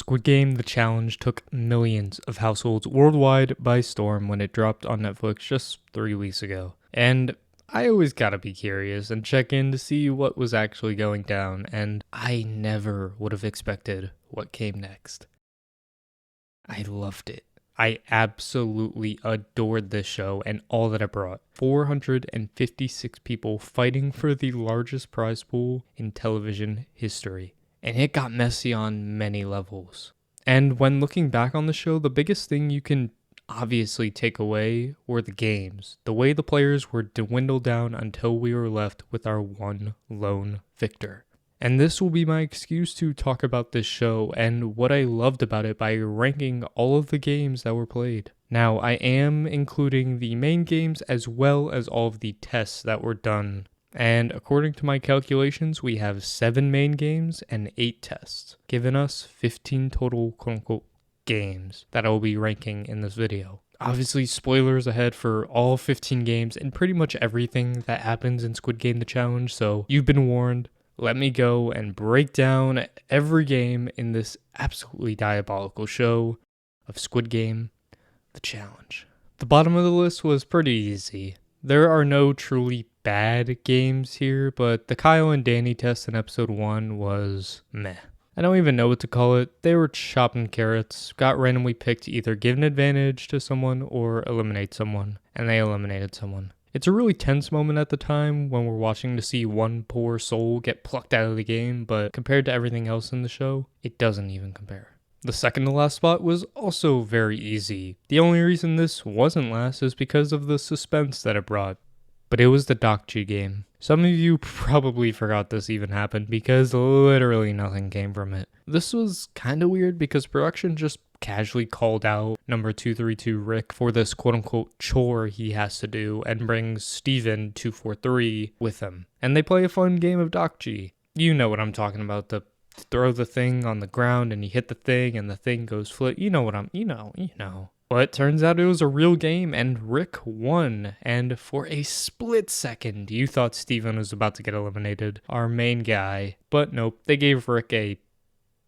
Squid Game, The Challenge, took millions of households worldwide by storm when it dropped on Netflix just 3 weeks ago. And I always gotta be curious and check in to see what was actually going down, and I never would have expected what came next. I loved it. I absolutely adored this show and all that it brought. 456 people fighting for the largest prize pool in television history. And it got messy on many levels. And when looking back on the show, the biggest thing you can obviously take away were the games. The way the players were dwindled down until we were left with our one lone victor. And this will be my excuse to talk about this show and what I loved about it by ranking all of the games that were played. Now, I am including the main games as well as all of the tests that were done. And according to my calculations, we have 7 main games and 8 tests, giving us 15 total quote-unquote games that I will be ranking in this video. Obviously, spoilers ahead for all 15 games and pretty much everything that happens in Squid Game The Challenge, so you've been warned. Let me go and break down every game in this absolutely diabolical show of Squid Game The Challenge. The bottom of the list was pretty easy. There are no truly bad games here, but the Kyle and Danny test in episode 1 was meh. I don't even know what to call it. They were chopping carrots, got randomly picked to either give an advantage to someone or eliminate someone, and they eliminated someone. It's a really tense moment at the time when we're watching to see one poor soul get plucked out of the game, but compared to everything else in the show, it doesn't even compare. The second to last spot was also very easy. The only reason this wasn't last is because of the suspense that it brought. But it was the Dokji game. Some of you probably forgot this even happened because literally nothing came from it. This was kinda weird because production just casually called out number 232 Rick for this quote-unquote chore he has to do and brings Steven 243 with him. And they play a fun game of Dokji. You know what I'm talking about, the throw the thing on the ground and you hit the thing and the thing goes flip. You know. But turns out it was a real game and Rick won. And for a split second, you thought Steven was about to get eliminated, our main guy. But nope, they gave Rick a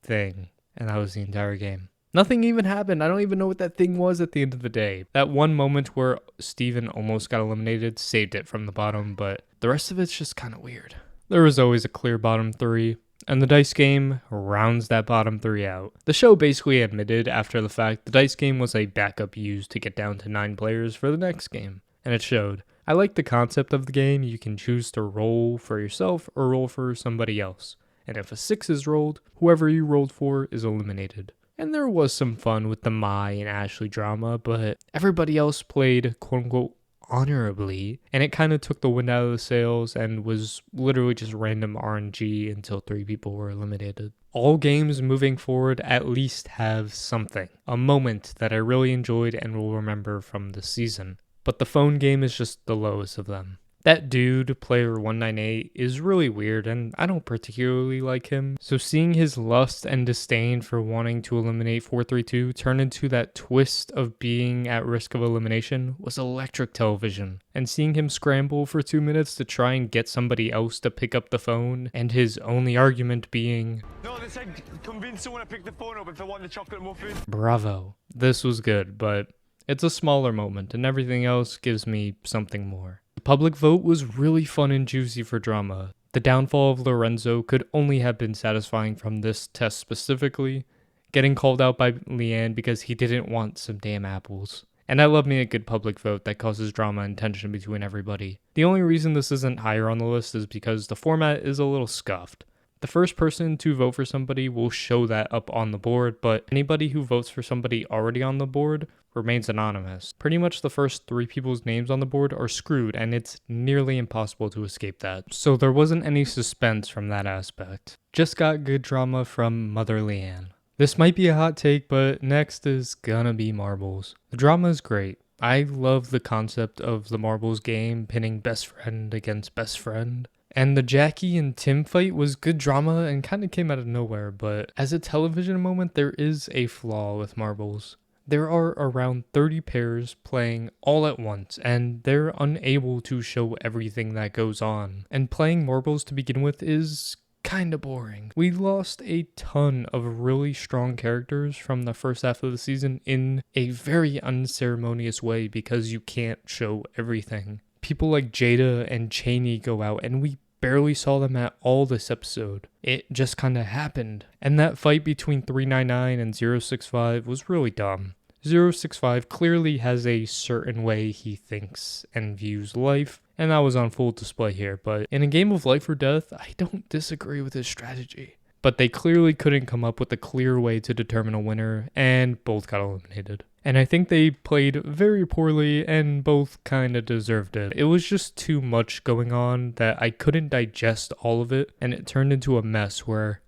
thing. And that was the entire game. Nothing even happened. I don't even know what that thing was at the end of the day. That one moment where Steven almost got eliminated saved it from the bottom, but the rest of it's just kind of weird. There was always a clear bottom 3. And the dice game rounds that bottom 3 out. The show basically admitted after the fact the dice game was a backup used to get down to 9 players for the next game. And it showed. I like the concept of the game. You can choose to roll for yourself or roll for somebody else. And if a 6 is rolled, whoever you rolled for is eliminated. And there was some fun with the Mai and Ashley drama, but everybody else played quote-unquote honorably, and it kind of took the wind out of the sails and was literally just random RNG until 3 people were eliminated. All games moving forward at least have something, a moment that I really enjoyed and will remember from the season. But the phone game is just the lowest of them. That dude, player 198, is really weird and I don't particularly like him. So seeing his lust and disdain for wanting to eliminate 432 turn into that twist of being at risk of elimination was electric television. And seeing him scramble for 2 minutes to try and get somebody else to pick up the phone and his only argument being, "No, they said convince someone to pick the phone up if they want the chocolate muffin." Bravo. This was good, but it's a smaller moment and everything else gives me something more. The public vote was really fun and juicy for drama. The downfall of Lorenzo could only have been satisfying from this test specifically, getting called out by Leanne because he didn't want some damn apples. And I love me a good public vote that causes drama and tension between everybody. The only reason this isn't higher on the list is because the format is a little scuffed. The first person to vote for somebody will show that up on the board, but anybody who votes for somebody already on the board remains anonymous. Pretty much the first 3 people's names on the board are screwed, and it's nearly impossible to escape that. So there wasn't any suspense from that aspect. Just got good drama from Mother Leanne. This might be a hot take, but next is gonna be marbles. The drama is great. I love the concept of the marbles game, pinning best friend against best friend. And the Jackie and Tim fight was good drama and kind of came out of nowhere, but as a television moment, there is a flaw with marbles. There are around 30 pairs playing all at once, and they're unable to show everything that goes on. And playing marbles to begin with is kinda boring. We lost a ton of really strong characters from the first half of the season in a very unceremonious way because you can't show everything. People like Jada and Cheney go out, and we barely saw them at all this episode. It just kinda happened. And that fight between 399 and 065 was really dumb. 065 clearly has a certain way he thinks and views life, and that was on full display here, but in a game of life or death, I don't disagree with his strategy. But they clearly couldn't come up with a clear way to determine a winner, and both got eliminated. And I think they played very poorly and both kind of deserved it. It was just too much going on that I couldn't digest all of it, and it turned into a mess where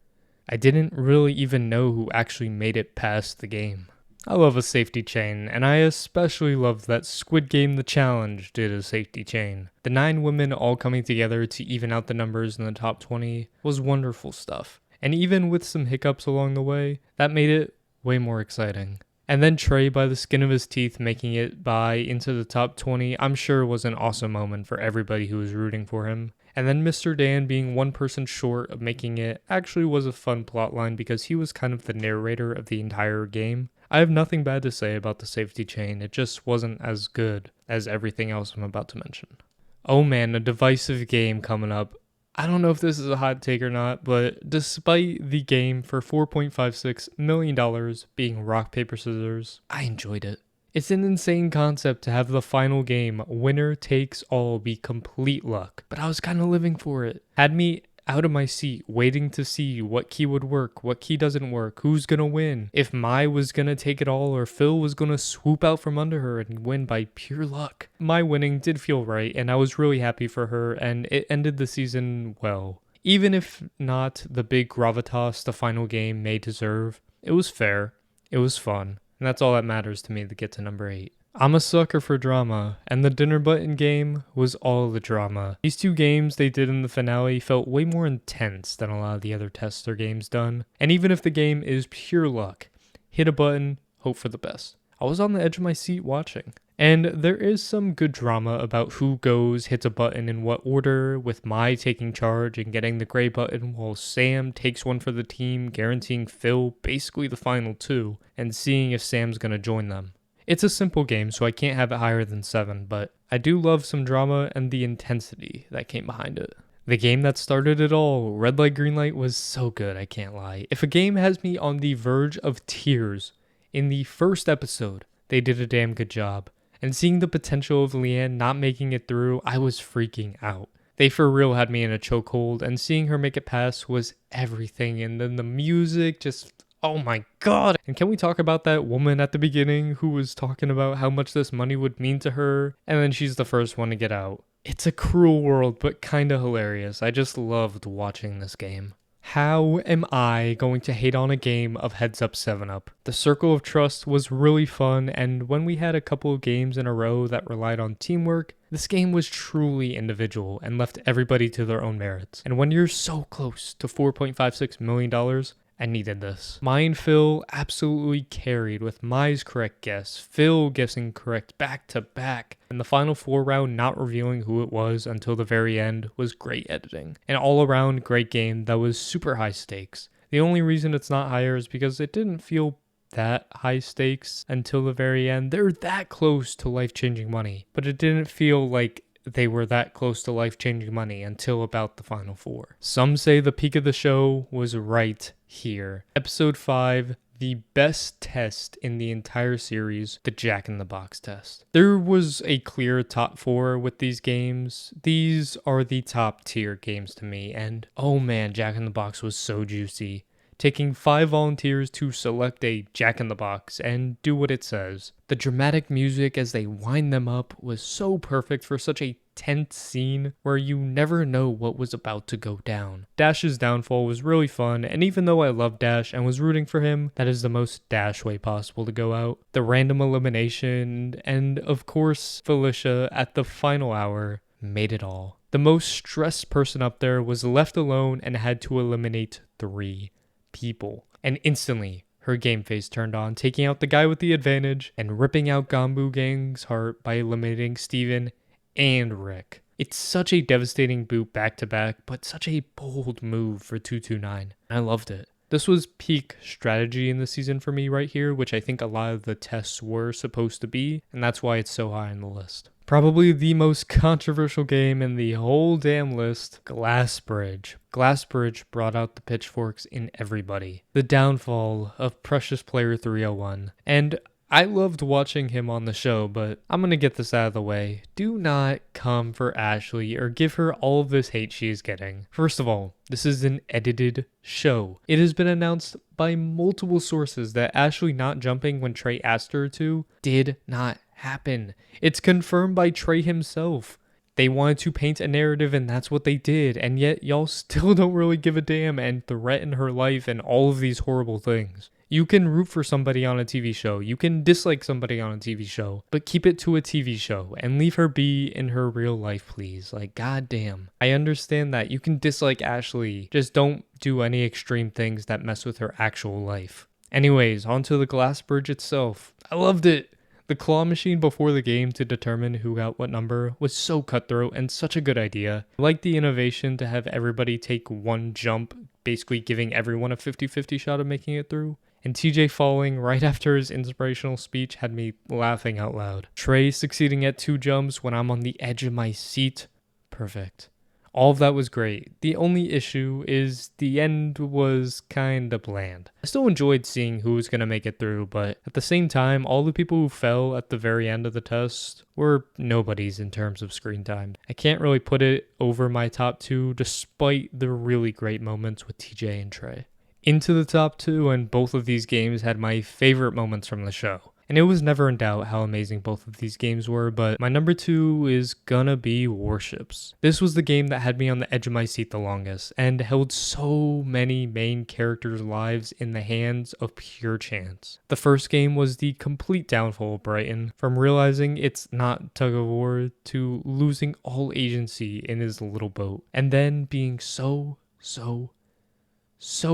I didn't really even know who actually made it past the game. I love a safety chain, and I especially love that Squid Game The Challenge did a safety chain. The 9 women all coming together to even out the numbers in the top 20 was wonderful stuff. And even with some hiccups along the way, that made it way more exciting. And then Trey by the skin of his teeth making it by into the top 20, I'm sure was an awesome moment for everybody who was rooting for him. And then Mr. Dan being one person short of making it actually was a fun plotline because he was kind of the narrator of the entire game. I have nothing bad to say about the safety chain, it just wasn't as good as everything else I'm about to mention. Oh man, a divisive game coming up. I don't know if this is a hot take or not, but despite the game for $4.56 million being rock, paper, scissors, I enjoyed it. It's an insane concept to have the final game, winner takes all, be complete luck, but I was kind of living for it. Had me out of my seat, waiting to see what key would work, what key doesn't work, who's gonna win, if Mai was gonna take it all or Phil was gonna swoop out from under her and win by pure luck. My winning did feel right, and I was really happy for her, and it ended the season well. Even if not the big gravitas the final game may deserve, it was fair, it was fun, and that's all that matters to me to get to number 8. I'm a sucker for drama, and the dinner button game was all the drama. These 2 games they did in the finale felt way more intense than a lot of the other tester games done. And even if the game is pure luck, hit a button, hope for the best. I was on the edge of my seat watching. And there is some good drama about who goes, hits a button in what order, with Mai taking charge and getting the gray button while Sam takes one for the team, guaranteeing Phil basically the final 2, and seeing if Sam's gonna join them. It's a simple game, so I can't have it higher than 7, but I do love some drama and the intensity that came behind it. The game that started it all, Red Light Green Light, was so good, I can't lie. If a game has me on the verge of tears in the first episode, they did a damn good job. And seeing the potential of Leanne not making it through, I was freaking out. They for real had me in a chokehold, and seeing her make it past was everything. And then the music just... oh my god! And can we talk about that woman at the beginning who was talking about how much this money would mean to her, and then she's the first one to get out? It's a cruel world, but kinda hilarious. I just loved watching this game. How am I going to hate on a game of Heads Up 7-Up? The Circle of Trust was really fun, and when we had a couple of games in a row that relied on teamwork, this game was truly individual and left everybody to their own merits. And when you're so close to $4.56 million, I needed this. Mai and Phil absolutely carried with Mai's correct guess, Phil guessing correct back to back, and the final 4 round not revealing who it was until the very end was great editing. An all around great game that was super high stakes. The only reason it's not higher is because it didn't feel that high stakes until the very end. They're that close to life-changing money, but it didn't feel like they were that close to life-changing money until about the final 4. Some say the peak of the show was right here. Episode 5, the best test in the entire series, the Jack in the Box test. There was a clear top 4 with these games. These are the top tier games to me, and oh man, Jack in the Box was so juicy. Taking 5 volunteers to select a Jack in the Box and do what it says. The dramatic music as they wind them up was so perfect for such a tense scene where you never know what was about to go down. Dash's downfall was really fun, and even though I love Dash and was rooting for him, that is the most Dash way possible to go out. The random elimination, and of course Felicia at the final hour made it all. The most stressed person up there was left alone and had to eliminate 3 people, and instantly her game face turned on, taking out the guy with the advantage and ripping out Gambu Gang's heart by eliminating Steven and Rick. It's such a devastating boot back to back, but such a bold move for 229. I loved it. This was peak strategy in the season for me right here, which I think a lot of the tests were supposed to be, and that's why it's so high on the list. Probably the most controversial game in the whole damn list, Glass Bridge. Glass Bridge brought out the pitchforks in everybody. The downfall of precious player 301. And I loved watching him on the show, but I'm gonna get this out of the way. Do not come for Ashley or give her all of this hate she is getting. First of all, this is an edited show. It has been announced by multiple sources that Ashley not jumping when Trey asked her to did not happen. It's confirmed by Trey himself. They wanted to paint a narrative and that's what they did, and yet y'all still don't really give a damn and threaten her life and all of these horrible things. You can root for somebody on a TV show, you can dislike somebody on a TV show, but keep it to a TV show and leave her be in her real life, please. Like, goddamn. I understand that you can dislike Ashley, just don't do any extreme things that mess with her actual life. Anyways, onto the Glass Bridge itself. I loved it. The claw machine before the game to determine who got what number was so cutthroat and such a good idea. I like the innovation to have everybody take one jump, basically giving everyone a 50-50 shot of making it through. And TJ falling right after his inspirational speech had me laughing out loud. Trey succeeding at 2 jumps when I'm on the edge of my seat. Perfect. All of that was great. The only issue is the end was kinda bland. I still enjoyed seeing who was gonna make it through, but at the same time, all the people who fell at the very end of the test were nobodies in terms of screen time. I can't really put it over my top 2 despite the really great moments with TJ and Trey. Into the top 2, and both of these games had my favorite moments from the show. And it was never in doubt how amazing both of these games were, but my number 2 is gonna be Warships. This was the game that had me on the edge of my seat the longest, and held so many main characters' lives in the hands of pure chance. The first game was the complete downfall of Brighton, from realizing it's not tug of war to losing all agency in his little boat, and then being so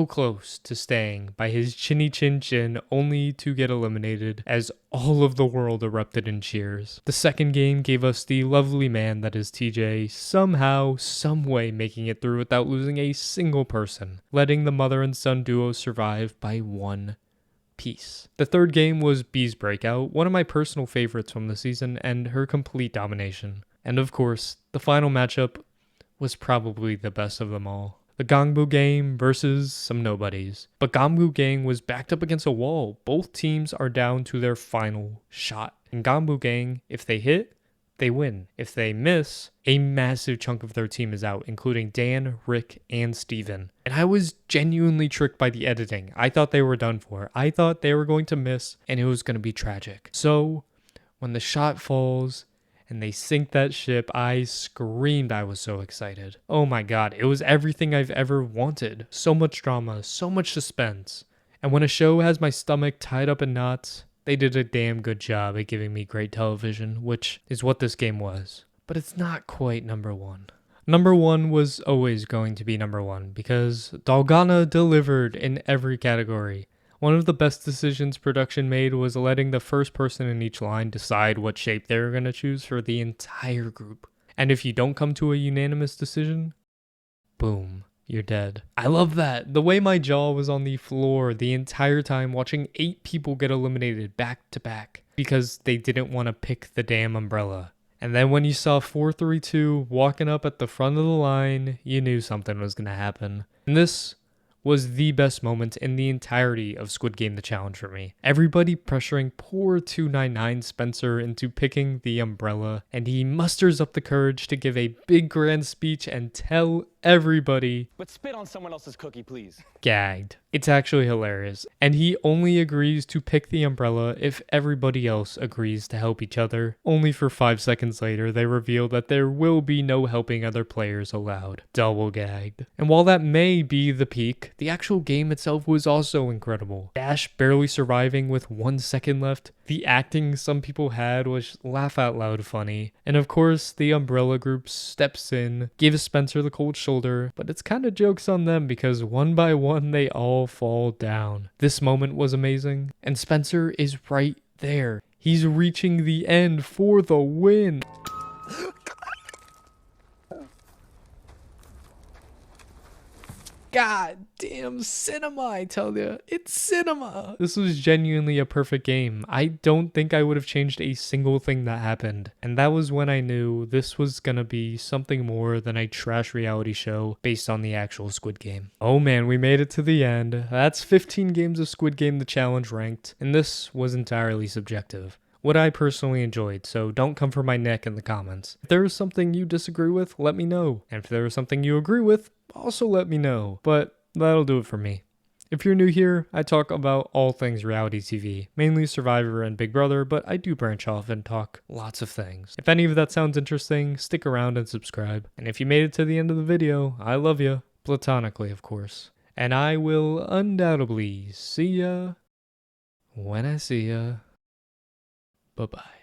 close to staying by his chinny chin chin, only to get eliminated as all of the world erupted in cheers. The second game gave us the lovely man that is TJ somehow, someway making it through without losing a single person, letting the mother and son duo survive by one piece. The third game was Bee's breakout, one of my personal favorites from the season, and her complete domination. And of course, the final matchup was probably the best of them all. The Gangbu game versus some nobodies. But Gangbu gang was backed up against a wall. Both teams are down to their final shot. In Gangbu gang, if they hit, they win. If they miss, a massive chunk of their team is out, including Dan, Rick, and Steven. And I was genuinely tricked by the editing. I thought they were done for. I thought they were going to miss, and it was going to be tragic. So, when the shot falls, and they sink that ship, I screamed. I was so excited. Oh my god, it was everything I've ever wanted. So much drama, so much suspense. And when a show has my stomach tied up in knots, they did a damn good job at giving me great television, which is what this game was. But it's not quite number 1. Number 1 was always going to be number 1, because Dalgona delivered in every category. One of the best decisions production made was letting the first person in each line decide what shape they were going to choose for the entire group. And if you don't come to a unanimous decision, boom, you're dead. I love that. The way my jaw was on the floor the entire time watching 8 people get eliminated back to back because they didn't want to pick the damn umbrella. And then when you saw 432 walking up at the front of the line, you knew something was going to happen. And this was the best moment in the entirety of Squid Game The Challenge for me. Everybody pressuring poor 299 Spencer into picking the umbrella, and he musters up the courage to give a big grand speech and tell everybody, But spit on someone else's cookie, please. Gagged. It's actually hilarious. And he only agrees to pick the umbrella if everybody else agrees to help each other. Only for 5 seconds later, they reveal that there will be no helping other players allowed. Double gagged. And while that may be the peak, the actual game itself was also incredible. Dash barely surviving with 1 second left. The acting some people had was laugh out loud funny. And of course, the umbrella group steps in, gives Spencer the cold shoulder, but it's kind of jokes on them because one by one they all fall down. This moment was amazing, and Spencer is right there. He's reaching the end for the win. God damn cinema, I tell you. It's cinema. This was genuinely a perfect game. I don't think I would have changed a single thing that happened. And that was when I knew this was gonna be something more than a trash reality show based on the actual Squid Game. Oh man, we made it to the end. That's 15 games of Squid Game the challenge ranked, and this was entirely subjective. What I personally enjoyed, so don't come for my neck in the comments. If there is something you disagree with, let me know. And if there is something you agree with, also let me know. But that'll do it for me. If you're new here, I talk about all things reality TV, mainly Survivor and Big Brother, but I do branch off and talk lots of things. If any of that sounds interesting, stick around and subscribe. And if you made it to the end of the video, I love you. Platonically, of course. And I will undoubtedly see ya when I see ya. Bye-bye.